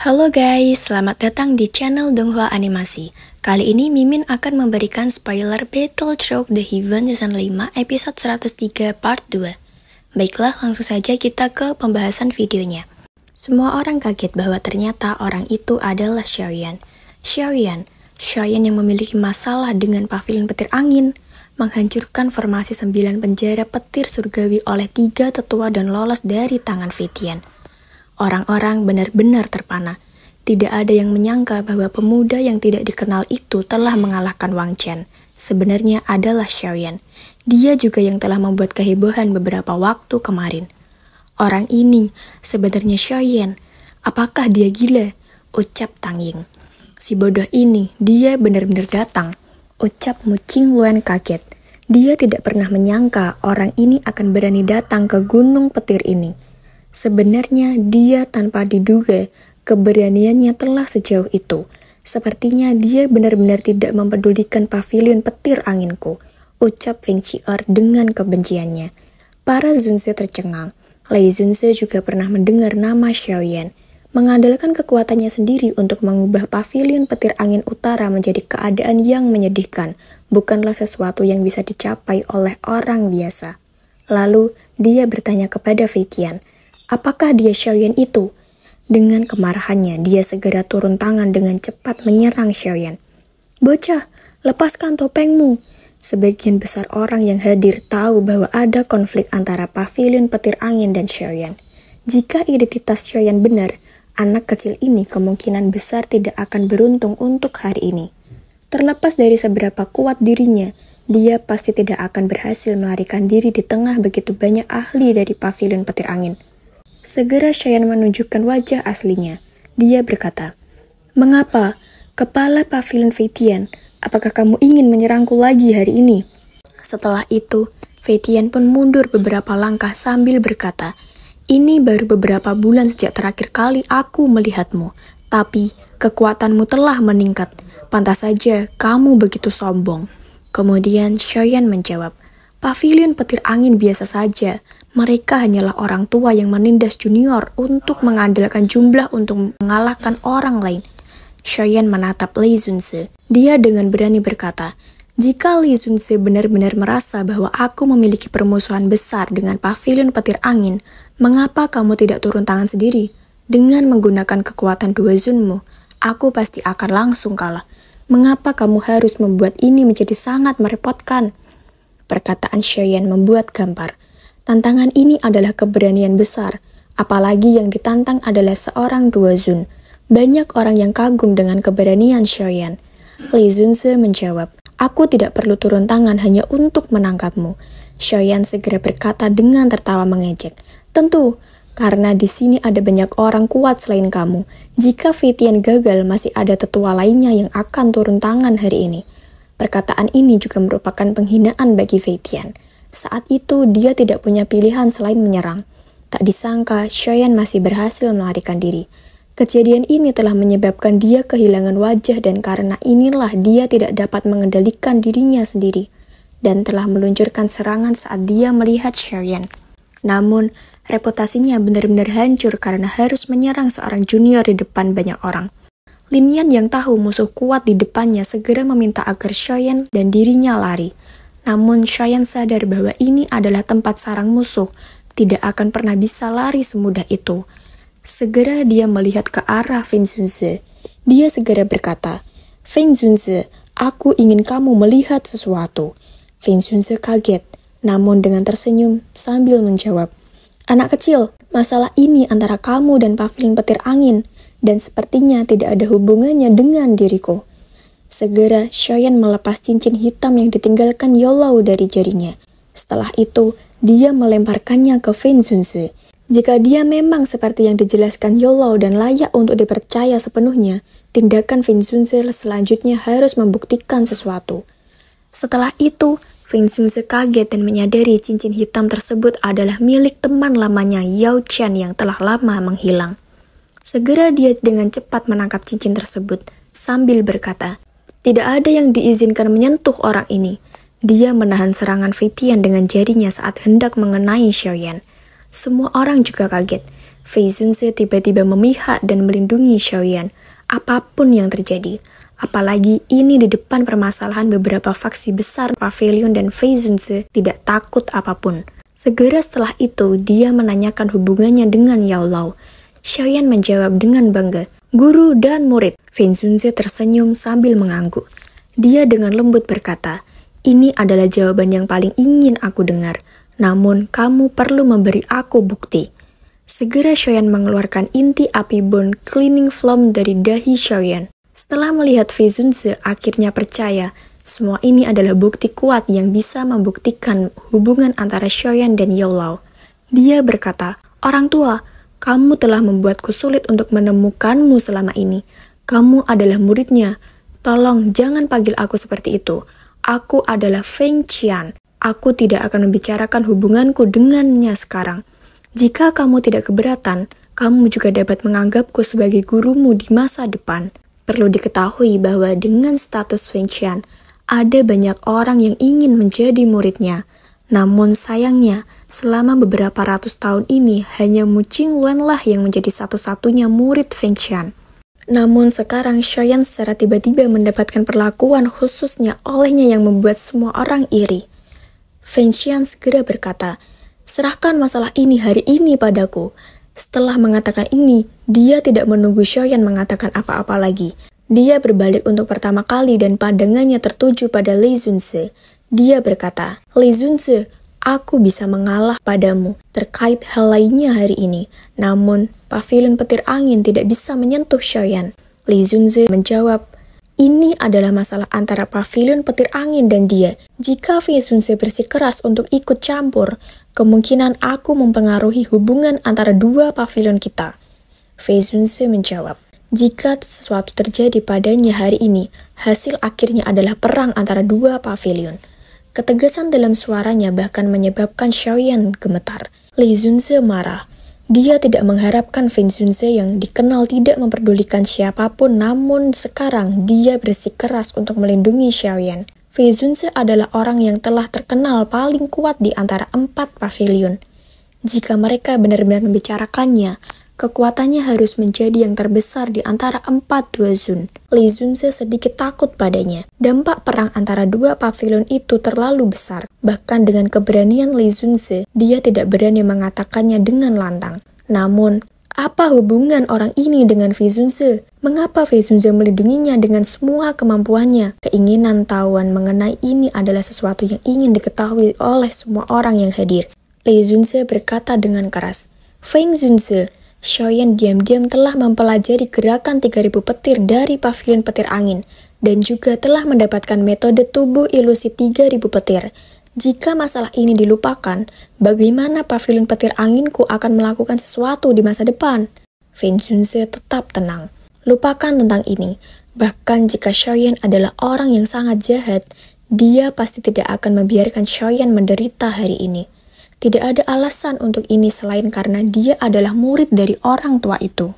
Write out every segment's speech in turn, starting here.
Halo guys, selamat datang di channel Donghua Animasi. Kali ini Mimin akan memberikan spoiler Battlestroke The Heaven Season 5 episode 103 part 2. Baiklah, langsung saja kita ke pembahasan videonya. Semua orang kaget bahwa ternyata orang itu adalah Xiaoyan. Xiaoyan yang memiliki masalah dengan pavilion petir angin, menghancurkan formasi 9 penjara petir surgawi oleh 3 tetua dan lolos dari tangan Fei Tian. Orang-orang benar-benar terpana. Tidak ada yang menyangka bahwa pemuda yang tidak dikenal itu telah mengalahkan Wang Chen. Sebenarnya adalah Xiaoyan. Dia juga yang telah membuat kehebohan beberapa waktu kemarin. Orang ini sebenarnya Xiaoyan. Apakah dia gila? Ucap Tang Ying. Si bodoh ini, dia benar-benar datang. Ucap Mu Qingluan kaget. Dia tidak pernah menyangka orang ini akan berani datang ke gunung petir ini. Sebenarnya dia tanpa diduga, keberaniannya telah sejauh itu. Sepertinya dia benar-benar tidak mempedulikan pavilion petir anginku, ucap Feng Qi'er dengan kebenciannya. Para Zunze tercengang. Lei Zunze juga pernah mendengar nama Xiaoyan. Mengandalkan kekuatannya sendiri untuk mengubah pavilion petir angin utara menjadi keadaan yang menyedihkan, bukanlah sesuatu yang bisa dicapai oleh orang biasa. Lalu, dia bertanya kepada Fei Tian, apakah dia Xiaoyan itu? Dengan kemarahannya, dia segera turun tangan dengan cepat menyerang Xiaoyan. Bocah, lepaskan topengmu. Sebagian besar orang yang hadir tahu bahwa ada konflik antara pavilion petir angin dan Xiaoyan. Jika identitas Xiaoyan benar, anak kecil ini kemungkinan besar tidak akan beruntung untuk hari ini. Terlepas dari seberapa kuat dirinya, dia pasti tidak akan berhasil melarikan diri di tengah begitu banyak ahli dari pavilion petir angin. Segera Xiaoyan menunjukkan wajah aslinya. Dia berkata, "Mengapa? Kepala pavilion Fei Tian, apakah kamu ingin menyerangku lagi hari ini?" Setelah itu, Fei Tian pun mundur beberapa langkah sambil berkata, "Ini baru beberapa bulan sejak terakhir kali aku melihatmu, tapi kekuatanmu telah meningkat. Pantas saja kamu begitu sombong." Kemudian Xiaoyan menjawab, "Pavilion petir angin biasa saja. Mereka hanyalah orang tua yang menindas junior untuk mengandalkan jumlah untuk mengalahkan orang lain." Xiaoyan menatap Lei Zunze. Dia dengan berani berkata, "Jika Lei Zunze benar-benar merasa bahwa aku memiliki permusuhan besar dengan pavilion petir angin, mengapa kamu tidak turun tangan sendiri? Dengan menggunakan kekuatan 2 Zunmu, aku pasti akan langsung kalah. Mengapa kamu harus membuat ini menjadi sangat merepotkan?" Perkataan Xiaoyan membuat gampar. Tantangan ini adalah keberanian besar, apalagi yang ditantang adalah seorang 2 Zun. Banyak orang yang kagum dengan keberanian Xiaoyan. Lei Zunze menjawab, "Aku tidak perlu turun tangan hanya untuk menangkapmu." Xiaoyan segera berkata dengan tertawa mengejek, "Tentu, karena di sini ada banyak orang kuat selain kamu. Jika Fei Tian gagal, masih ada tetua lainnya yang akan turun tangan hari ini." Perkataan ini juga merupakan penghinaan bagi Fei Tian. Saat itu, dia tidak punya pilihan selain menyerang. Tak disangka, Xiaoyan masih berhasil melarikan diri. Kejadian ini telah menyebabkan dia kehilangan wajah dan karena inilah dia tidak dapat mengendalikan dirinya sendiri dan telah meluncurkan serangan saat dia melihat Xiaoyan. Namun, reputasinya benar-benar hancur karena harus menyerang seorang junior di depan banyak orang. Lin Yan yang tahu musuh kuat di depannya segera meminta agar Xiaoyan dan dirinya lari. Namun Xiaoyan sadar bahwa ini adalah tempat sarang musuh, tidak akan pernah bisa lari semudah itu. Segera dia melihat ke arah Feng Zunze. Dia segera berkata, "Feng Zunze, aku ingin kamu melihat sesuatu." Feng Zunze kaget, namun dengan tersenyum sambil menjawab, "Anak kecil, masalah ini antara kamu dan pavilion petir angin, dan sepertinya tidak ada hubungannya dengan diriku." Segera, Xiaoyan melepas cincin hitam yang ditinggalkan Youlau dari jarinya. Setelah itu, dia melemparkannya ke Feng Zunze. Jika dia memang seperti yang dijelaskan Youlau dan layak untuk dipercaya sepenuhnya, tindakan Feng Zunze selanjutnya harus membuktikan sesuatu. Setelah itu, Feng Zunze kaget dan menyadari cincin hitam tersebut adalah milik teman lamanya Yao Chen yang telah lama menghilang. Segera dia dengan cepat menangkap cincin tersebut, sambil berkata, "Tidak ada yang diizinkan menyentuh orang ini." Dia menahan serangan Fei Tian dengan jarinya saat hendak mengenai Xiaoyan. Semua orang juga kaget. Fei Zunze tiba-tiba memihak dan melindungi Xiaoyan, apapun yang terjadi. Apalagi ini di depan permasalahan beberapa faksi besar pavilion dan Fei Zunze tidak takut apapun. Segera setelah itu, dia menanyakan hubungannya dengan Yao Lao. Xiaoyan menjawab dengan bangga, "Guru dan murid." Fei Zunze tersenyum sambil mengangguk. Dia dengan lembut berkata, "Ini adalah jawaban yang paling ingin aku dengar. Namun, kamu perlu memberi aku bukti." Segera Xiaoyan mengeluarkan inti api bone cleaning foam dari dahi Xiaoyan. Setelah melihat Fei Zunze akhirnya percaya, semua ini adalah bukti kuat yang bisa membuktikan hubungan antara Xiaoyan dan Yao Lao. Dia berkata, "Orang tua, kamu telah membuatku sulit untuk menemukanmu selama ini. Kamu adalah muridnya. Tolong jangan panggil aku seperti itu. Aku adalah Feng Qian. Aku tidak akan membicarakan hubunganku dengannya sekarang. Jika kamu tidak keberatan, kamu juga dapat menganggapku sebagai gurumu di masa depan." Perlu diketahui bahwa dengan status Feng Qian, ada banyak orang yang ingin menjadi muridnya. Namun sayangnya, selama beberapa ratus tahun ini, hanya Mu Qingluan lah yang menjadi satu-satunya murid Feng Qian. Namun sekarang Xiaoyan secara tiba-tiba mendapatkan perlakuan khususnya olehnya yang membuat semua orang iri. Feng Qian segera berkata, "Serahkan masalah ini hari ini padaku." Setelah mengatakan ini, dia tidak menunggu Xiaoyan mengatakan apa-apa lagi. Dia berbalik untuk pertama kali dan pandangannya tertuju pada Lei Zunze. Dia berkata, "Lei Zunze, aku bisa mengalah padamu terkait hal lainnya hari ini. Namun, pavilion petir angin tidak bisa menyentuh Xiaoyan." Lei Zunze menjawab, "Ini adalah masalah antara pavilion petir angin dan dia. Jika Fei Zunze bersikeras untuk ikut campur, kemungkinan aku mempengaruhi hubungan antara dua pavilion kita." Fei Zunze menjawab, "Jika sesuatu terjadi padanya hari ini, hasil akhirnya adalah perang antara dua pavilion." Ketegasan dalam suaranya bahkan menyebabkan Xiaoyan gemetar. Lei Zunze marah. Dia tidak mengharapkan Fei Zunze yang dikenal tidak memperdulikan siapapun, namun sekarang dia bersikeras untuk melindungi Xiaoyan. Fei Zunze adalah orang yang telah terkenal paling kuat di antara 4 pavilion. Jika mereka benar-benar membicarakannya, kekuatannya harus menjadi yang terbesar di antara 4 duozun. Lei Zunze sedikit takut padanya. Dampak perang antara dua pavilion itu terlalu besar. Bahkan dengan keberanian Lei Zunze, dia tidak berani mengatakannya dengan lantang. Namun, apa hubungan orang ini dengan Fei Zunze? Mengapa Fei Zunze melindunginya dengan semua kemampuannya? Keinginan tahuan mengenai ini adalah sesuatu yang ingin diketahui oleh semua orang yang hadir. Lei Zunze berkata dengan keras, "Feng Zunze, Xiaoyan diam-diam telah mempelajari gerakan 3000 petir dari pavilion petir angin dan juga telah mendapatkan metode tubuh ilusi 3000 petir. Jika masalah ini dilupakan, bagaimana pavilion petir anginku akan melakukan sesuatu di masa depan?" Feng Zunze tetap tenang. Lupakan tentang ini. Bahkan jika Xiaoyan adalah orang yang sangat jahat, dia pasti tidak akan membiarkan Xiaoyan menderita hari ini. Tidak ada alasan untuk ini selain karena dia adalah murid dari orang tua itu.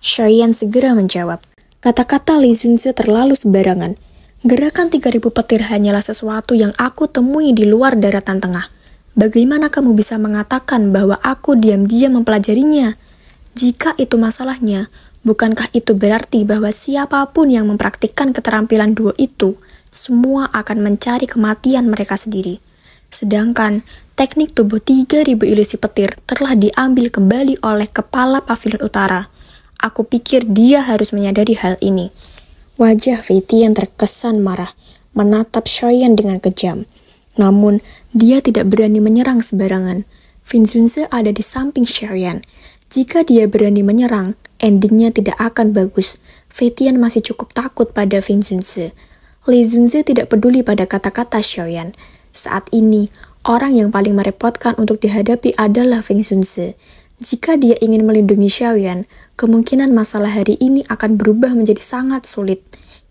Xiaoyan segera menjawab, "Kata-kata Lei Zunze terlalu sembarangan. Gerakan 3000 petir hanyalah sesuatu yang aku temui di luar daratan tengah. Bagaimana kamu bisa mengatakan bahwa aku diam-diam mempelajarinya? Jika itu masalahnya, bukankah itu berarti bahwa siapapun yang mempraktikkan keterampilan duo itu, semua akan mencari kematian mereka sendiri. Sedangkan, teknik tubuh 3000 ilusi petir telah diambil kembali oleh kepala pavilion utara. Aku pikir dia harus menyadari hal ini." Wajah Fei Tian terkesan marah, menatap Xiaoyan dengan kejam. Namun, dia tidak berani menyerang sembarangan. Feng Zunze ada di samping Xiaoyan. Jika dia berani menyerang, endingnya tidak akan bagus. Fei Tian masih cukup takut pada Feng Zunze. Lei Zunze tidak peduli pada kata-kata Xiaoyan. Saat ini, orang yang paling merepotkan untuk dihadapi adalah Feng Zunze. Jika dia ingin melindungi Xiaoyan, kemungkinan masalah hari ini akan berubah menjadi sangat sulit.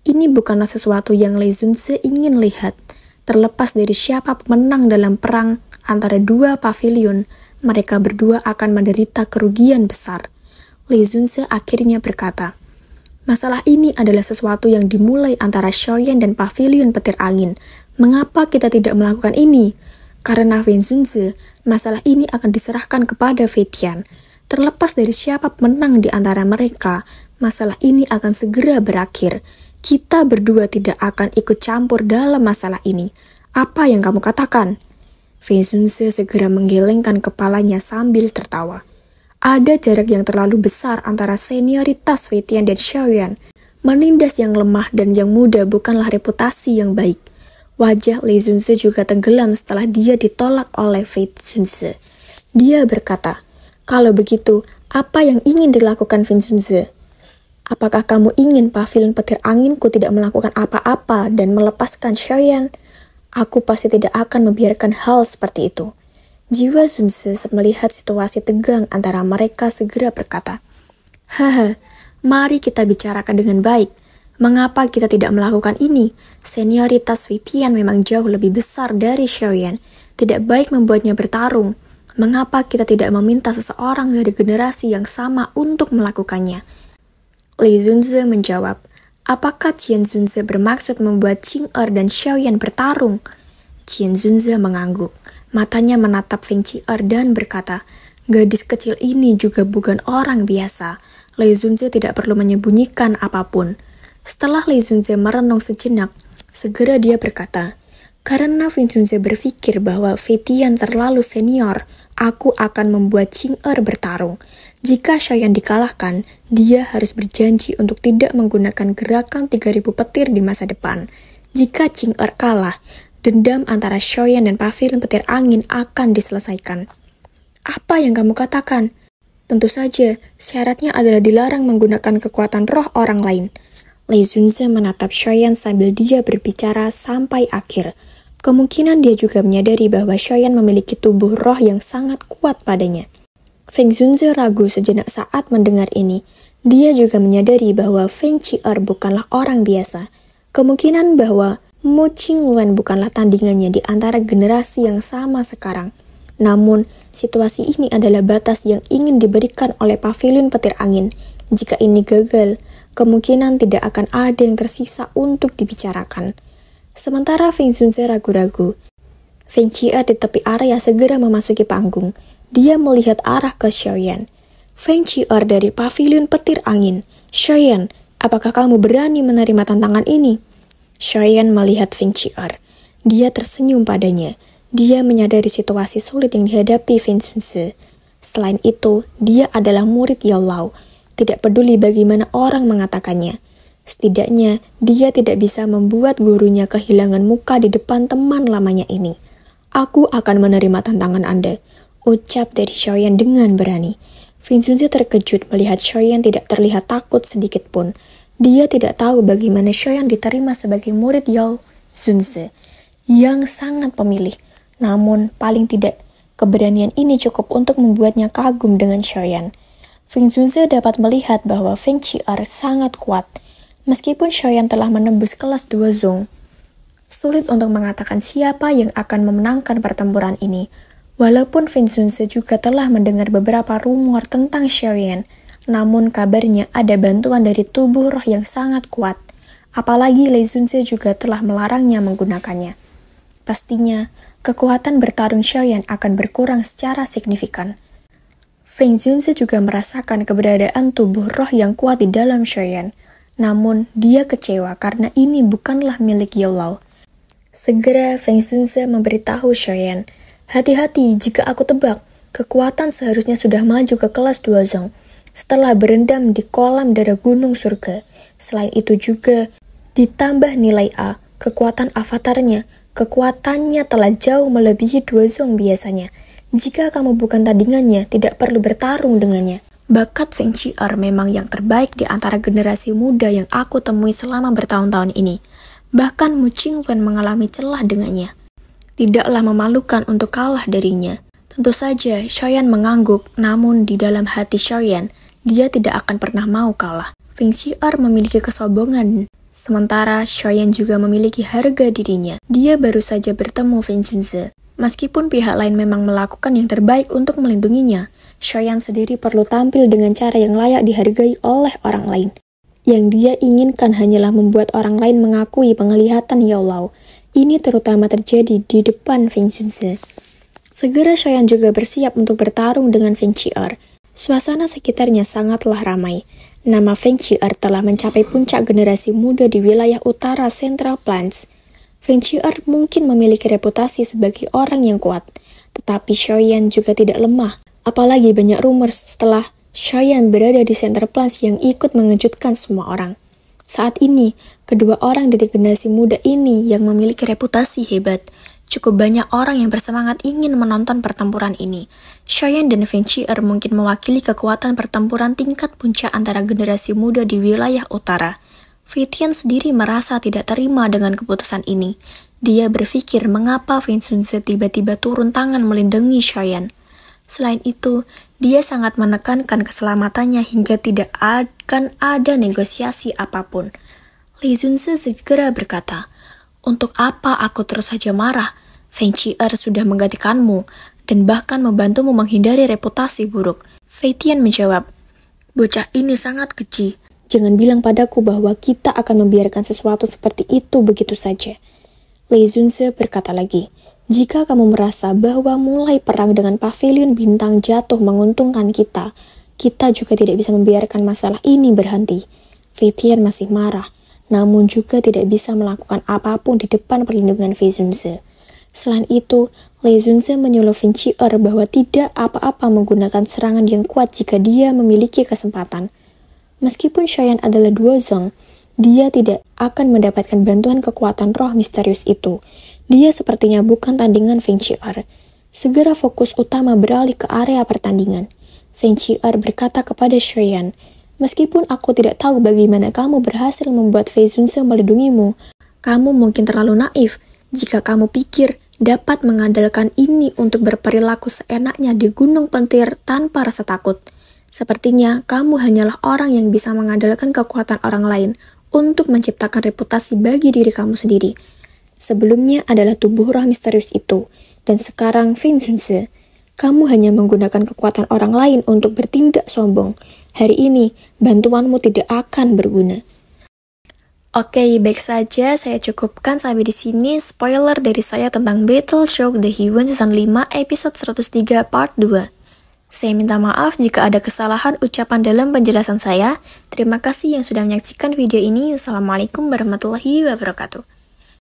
Ini bukanlah sesuatu yang Lei Zunze ingin lihat. Terlepas dari siapa pemenang dalam perang antara dua pavilion, mereka berdua akan menderita kerugian besar. Lei Zunze akhirnya berkata, "Masalah ini adalah sesuatu yang dimulai antara Xiaoyan dan pavilion petir angin. Mengapa kita tidak melakukan ini? Karena Feng Zunze, masalah ini akan diserahkan kepada Fei Tian. Terlepas dari siapa pemenang di antara mereka, masalah ini akan segera berakhir. Kita berdua tidak akan ikut campur dalam masalah ini. Apa yang kamu katakan? Feng Zunze segera menggelengkan kepalanya sambil tertawa. Ada jarak yang terlalu besar antara senioritas Wei Tian dan Xiaoyan. Menindas yang lemah dan yang muda bukanlah reputasi yang baik. Wajah Lei Zunze juga tenggelam setelah dia ditolak oleh Feng Zunze. Dia berkata, "Kalau begitu, apa yang ingin dilakukan Feng Zunze? Apakah kamu ingin pavilion petir anginku tidak melakukan apa-apa dan melepaskan Xiaoyan? Aku pasti tidak akan membiarkan hal seperti itu." Jiwa Zunze melihat situasi tegang antara mereka segera berkata, "Haha, mari kita bicarakan dengan baik. Mengapa kita tidak melakukan ini? Senioritas Wei Tian memang jauh lebih besar dari Xiaoyan. Tidak baik membuatnya bertarung. Mengapa kita tidak meminta seseorang dari generasi yang sama untuk melakukannya?" Lei Zunze menjawab, "Apakah Qian Zunze bermaksud membuat Qing Er dan Xiaoyan bertarung?" Qian Zunze mengangguk. Matanya menatap Feng Qi'er dan berkata, "Gadis kecil ini juga bukan orang biasa." Lei Zunze tidak perlu menyembunyikan apapun. Setelah Lei Zunze merenung sejenak, segera dia berkata, "Karena Feng Zunze berpikir bahwa Wei Tian terlalu senior, aku akan membuat Qing Er bertarung. Jika Xiaoyan dikalahkan, dia harus berjanji untuk tidak menggunakan gerakan 3000 petir di masa depan. Jika Qing Er kalah, dendam antara Xiaoyan dan pavilion petir angin akan diselesaikan." "Apa yang kamu katakan?" "Tentu saja, syaratnya adalah dilarang menggunakan kekuatan roh orang lain." Lei Zunze menatap Xiaoyan sambil dia berbicara sampai akhir. Kemungkinan dia juga menyadari bahwa Xiaoyan memiliki tubuh roh yang sangat kuat padanya. Feng Zunze ragu sejenak saat mendengar ini. Dia juga menyadari bahwa Feng Qi'er bukanlah orang biasa. Kemungkinan bahwa Mu Qingluan bukanlah tandingannya di antara generasi yang sama sekarang. Namun, situasi ini adalah batas yang ingin diberikan oleh pavilion petir angin. Jika ini gagal, kemungkinan tidak akan ada yang tersisa untuk dibicarakan. Sementara Feng Zunze ragu-ragu, Feng Qi'er di tepi area segera memasuki panggung. Dia melihat arah ke Xiaoyan. Feng Qi'er dari pavilion petir angin. "Xiaoyan, apakah kamu berani menerima tantangan ini?" Xiaoyan melihat Feng Qi'er. Dia tersenyum padanya. Dia menyadari situasi sulit yang dihadapi Feng Zunze. Selain itu, dia adalah murid Yao Lao. Tidak peduli bagaimana orang mengatakannya. Setidaknya, dia tidak bisa membuat gurunya kehilangan muka di depan teman lamanya ini. "Aku akan menerima tantangan Anda," ucap dari Xiaoyan dengan berani. Feng Zunze terkejut melihat Xiaoyan tidak terlihat takut sedikit pun. Dia tidak tahu bagaimana Xiaoyan diterima sebagai murid Yao Zunze yang sangat pemilih. Namun, paling tidak, keberanian ini cukup untuk membuatnya kagum dengan Xiaoyan. Feng Zunze dapat melihat bahwa Feng Qi'er sangat kuat. Meskipun Xiaoyan telah menembus kelas 2 Zong, sulit untuk mengatakan siapa yang akan memenangkan pertempuran ini. Walaupun Feng Zunze juga telah mendengar beberapa rumor tentang Xiaoyan, namun kabarnya ada bantuan dari tubuh roh yang sangat kuat. Apalagi Lei Zunze juga telah melarangnya menggunakannya. Pastinya, kekuatan bertarung Xiaoyan akan berkurang secara signifikan. Feng Zunze juga merasakan keberadaan tubuh roh yang kuat di dalam Xiaoyan. Namun, dia kecewa karena ini bukanlah milik Yao Lao. Segera Feng Zunze memberitahu Xiaoyan, "Hati-hati, jika aku tebak, kekuatan seharusnya sudah maju ke kelas 2 Zong. Setelah berendam di kolam darah gunung surga. Selain itu juga, ditambah nilai A, kekuatan avatarnya, kekuatannya telah jauh melebihi 2 Zong biasanya. Jika kamu bukan tandingannya, tidak perlu bertarung dengannya." Bakat Feng Qi'er memang yang terbaik di antara generasi muda yang aku temui selama bertahun-tahun ini. Bahkan Mu Qingluan mengalami celah dengannya. Tidaklah memalukan untuk kalah darinya. Tentu saja, Xiaoyan mengangguk, namun di dalam hati Xiaoyan, dia tidak akan pernah mau kalah. Feng Qi'er memiliki kesombongan, sementara Xiaoyan juga memiliki harga dirinya. Dia baru saja bertemu Feng Zunze. Meskipun pihak lain memang melakukan yang terbaik untuk melindunginya, Xiaoyan sendiri perlu tampil dengan cara yang layak dihargai oleh orang lain. Yang dia inginkan hanyalah membuat orang lain mengakui penglihatan Yao Lao. Ini terutama terjadi di depan Feng Zunze. Segera Xiaoyan juga bersiap untuk bertarung dengan Feng Qi'er. Suasana sekitarnya sangatlah ramai. Nama Feng Qi'er telah mencapai puncak generasi muda di wilayah utara Central Plains. Feng Qi'er mungkin memiliki reputasi sebagai orang yang kuat, tetapi Xiaoyan juga tidak lemah. Apalagi banyak rumor setelah Xiaoyan berada di Central Plains yang ikut mengejutkan semua orang. Saat ini, kedua orang dari generasi muda ini yang memiliki reputasi hebat. Cukup banyak orang yang bersemangat ingin menonton pertempuran ini. Xiaoyan dan Feng Qi'er mungkin mewakili kekuatan pertempuran tingkat puncak antara generasi muda di wilayah utara. Fei Tian sendiri merasa tidak terima dengan keputusan ini. Dia berpikir mengapa Feng Zunze tiba-tiba turun tangan melindungi Xiaoyan. Selain itu, dia sangat menekankan keselamatannya hingga tidak akan ada negosiasi apapun. Li Zunze segera berkata, "Untuk apa aku terus saja marah? Feng Qi'er sudah menggantikanmu dan bahkan membantumu menghindari reputasi buruk." Fei Tian menjawab, "Bocah ini sangat keji. Jangan bilang padaku bahwa kita akan membiarkan sesuatu seperti itu begitu saja." Li Zunze berkata lagi, "Jika kamu merasa bahwa mulai perang dengan pavilion bintang jatuh menguntungkan kita juga tidak bisa membiarkan masalah ini berhenti." Fei Tian masih marah, namun juga tidak bisa melakukan apapun di depan perlindungan Fei Zunze. Selain itu, Li Zunze menyuruh Feng Qi'er bahwa tidak apa-apa menggunakan serangan yang kuat jika dia memiliki kesempatan. Meskipun Xiaoyan adalah Duozong, dia tidak akan mendapatkan bantuan kekuatan roh misterius itu. Dia sepertinya bukan tandingan Feng Qi'er. Segera fokus utama beralih ke area pertandingan. Feng Qi'er berkata kepada Xiaoyan, "Meskipun aku tidak tahu bagaimana kamu berhasil membuat Fei Zunze melindungimu, kamu mungkin terlalu naif jika kamu pikir dapat mengandalkan ini untuk berperilaku seenaknya di Gunung Pentir tanpa rasa takut. Sepertinya kamu hanyalah orang yang bisa mengandalkan kekuatan orang lain untuk menciptakan reputasi bagi diri kamu sendiri. Sebelumnya adalah tubuh roh misterius itu, dan sekarang Feng Zunze. Kamu hanya menggunakan kekuatan orang lain untuk bertindak sombong. Hari ini, bantuanmu tidak akan berguna." Oke, baik saja, saya cukupkan sampai di sini spoiler dari saya tentang Battle Shock The Heaven Season 5 episode 103 part 2. Saya minta maaf jika ada kesalahan ucapan dalam penjelasan saya. Terima kasih yang sudah menyaksikan video ini. Assalamualaikum warahmatullahi wabarakatuh.